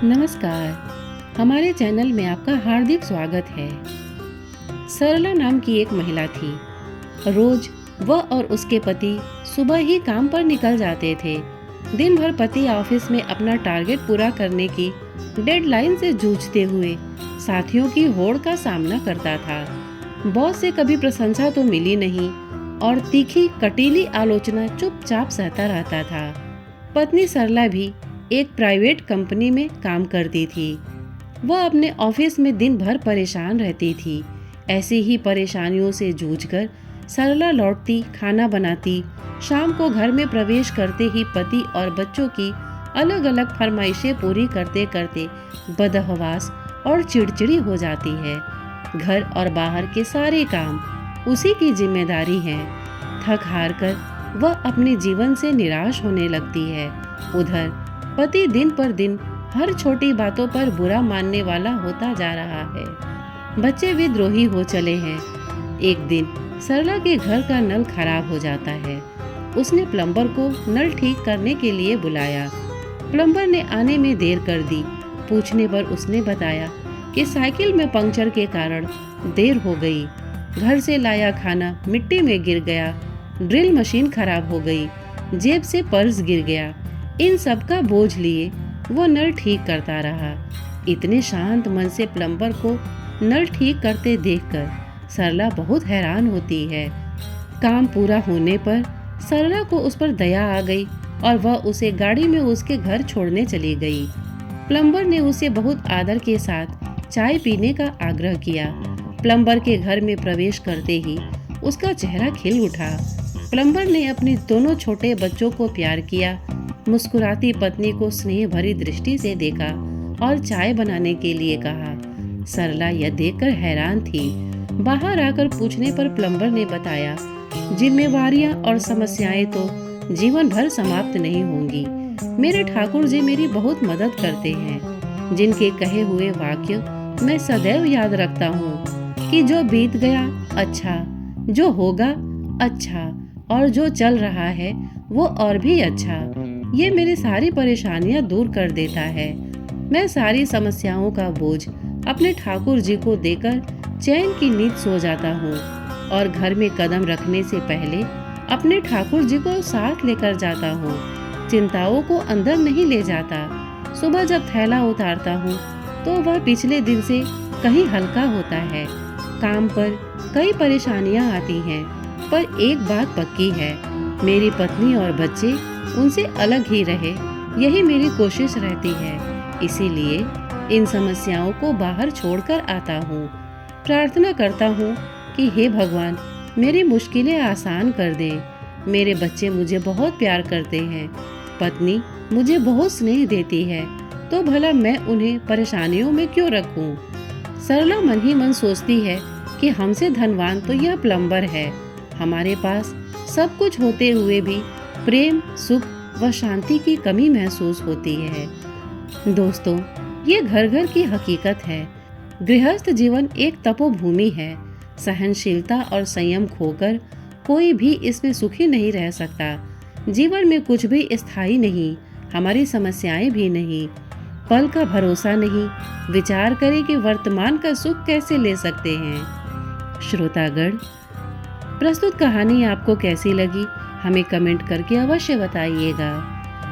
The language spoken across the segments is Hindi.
नमस्कार। हमारे चैनल में आपका हार्दिक स्वागत है। सरला नाम की एक महिला थी। रोज वह और उसके पति सुबह ही काम पर निकल जाते थे। दिन भर पति ऑफिस में अपना टारगेट पूरा करने की डेडलाइन से जूझते हुए साथियों की होड़ का सामना करता था। बॉस से कभी प्रशंसा तो मिली नहीं और तीखी कटीली आलोचना चुपचाप सहता रहता था। पत्नी सरला भी एक प्राइवेट कंपनी में काम करती थी। वह अपने ऑफिस में दिन भर परेशान रहती थी। ऐसी ही परेशानियों से जूझकर सरला लौटती, खाना बनाती, शाम को घर में प्रवेश करते ही पति और बच्चों की अलग अलग फरमाइशें पूरी करते करते बदहवास और चिड़चिड़ी हो जाती है। घर और बाहर के सारे काम उसी की जिम्मेदारी है। थक हार कर वह अपने जीवन से निराश होने लगती है। उधर पति दिन पर दिन हर छोटी बातों पर बुरा मानने वाला होता जा रहा है। बच्चे विद्रोही हो चले हैं। एक दिन सरला के घर का नल खराब हो जाता है। उसने प्लम्बर को नल ठीक करने के लिए बुलाया। प्लम्बर ने आने में देर कर दी। पूछने पर उसने बताया कि साइकिल में पंक्चर के कारण देर हो गई। घर से लाया खाना मिट्टी में गिर गया। ड्रिल मशीन खराब हो गई। जेब से पर्स गिर गया। इन सब का बोझ लिए वो नल ठीक करता रहा। इतने शांत मन से प्लम्बर को नल ठीक करते देखकर सरला बहुत हैरान होती है। काम पूरा होने पर सरला को उस पर दया आ गई और वह उसे गाड़ी में उसके घर छोड़ने चली गई। प्लम्बर ने उसे बहुत आदर के साथ चाय पीने का आग्रह किया। प्लम्बर के घर में प्रवेश करते ही उसका चेहरा खिल उठा। प्लम्बर ने अपने दोनों छोटे बच्चों को प्यार किया, मुस्कुराती पत्नी को स्नेह भरी दृष्टि से देखा और चाय बनाने के लिए कहा। सरला यह देखकर हैरान थी। बाहर आकर पूछने पर प्लम्बर ने बताया, जिम्मेवारियां और समस्याएं तो जीवन भर समाप्त नहीं होंगी। मेरे ठाकुर जी मेरी बहुत मदद करते हैं, जिनके कहे हुए वाक्य मैं सदैव याद रखता हूँ कि जो बीत गया अच्छा, जो होगा अच्छा और जो चल रहा है वो और भी अच्छा। ये मेरी सारी परेशानियां दूर कर देता है। मैं सारी समस्याओं का बोझ अपने ठाकुर जी को देकर चैन की नींद सो जाता हूँ और घर में कदम रखने से पहले अपने ठाकुर जी को साथ लेकर जाता हूँ। चिंताओं को अंदर नहीं ले जाता। सुबह जब थैला उतारता हूँ तो वह पिछले दिन से कहीं हल्का होता है। काम पर कई परेशानियाँ आती हैं, पर एक बात पक्की है, मेरी पत्नी और बच्चे उनसे अलग ही रहे, यही मेरी कोशिश रहती है। इसीलिए इन समस्याओं को बाहर छोड़कर आता हूँ। प्रार्थना करता हूँ कि हे भगवान मेरी मुश्किलें आसान कर दे। मेरे बच्चे मुझे बहुत प्यार करते हैं, पत्नी मुझे बहुत स्नेह देती है, तो भला मैं उन्हें परेशानियों में क्यों रखूं? सरला मन ही मन सोचती है कि हमसे धनवान तो यह प्लम्बर है। हमारे पास सब कुछ होते हुए भी प्रेम, सुख व शांति की कमी महसूस होती है। दोस्तों, ये घर घर की हकीकत है। गृहस्थ जीवन एक तपोभूमि है। सहनशीलता और संयम खोकर कोई भी इसमें सुखी नहीं रह सकता। जीवन में कुछ भी स्थायी नहीं, हमारी समस्याएं भी नहीं। पल का भरोसा नहीं। विचार करें कि वर्तमान का सुख कैसे ले सकते हैं। श्रोतागण, प्रस्तुत कहानी आपको कैसी लगी हमें कमेंट करके अवश्य बताइएगा।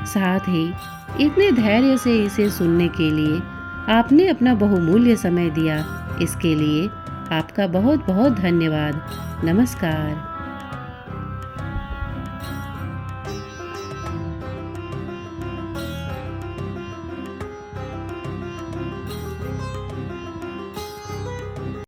साथ ही इतने धैर्य से इसे सुनने के लिए आपने अपना बहुमूल्य समय दिया, इसके लिए आपका बहुत बहुत धन्यवाद। नमस्कार।